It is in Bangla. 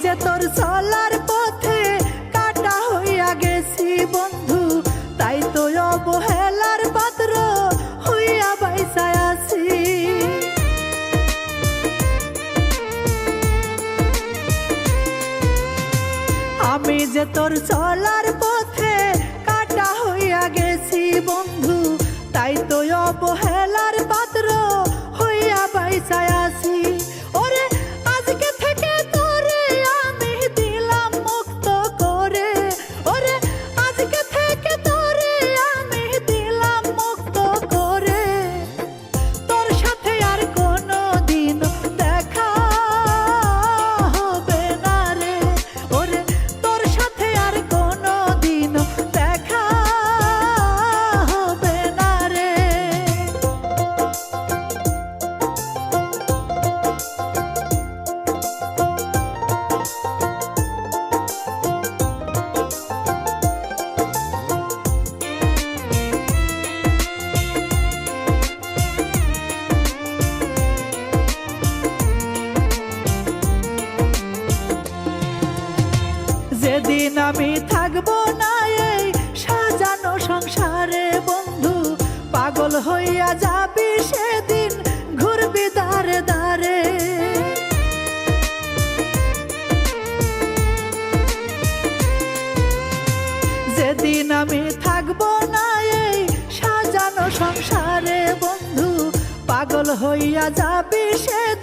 যে তোর চলার পথে কাটা হইয়া গেছি বন্ধু, তাই তো অবহেলার পাত্র হইয়া বাইসায় আছি। আমি যে তোর চলার পথে কাটা হইয়া গেছি বন্ধু, তাই তো অবহেলার পাত্র হইয়া বাইসায় আছি। ওরে আজকে থেকে তোরে আমি দিলাম মুক্ত করে, ওরে আজকে থেকে তোরে আমি দিলাম মুক্ত করে। তোর সাথে আর কোনো দিন দেখা হবে না রে, ওরে তোর সাথে আর কোনো দিন দেখা হবে না রে। যেদিন আমি থাকবো না এই সাজানো সংসারে বন্ধু, পাগল হইয়া যাবি সেদিন ঘুরবি দারে দারে। যেদিন আমি থাকবো না এই সাজানো সংসারে বন্ধু, পাগল হইয়া যাবি সেদিন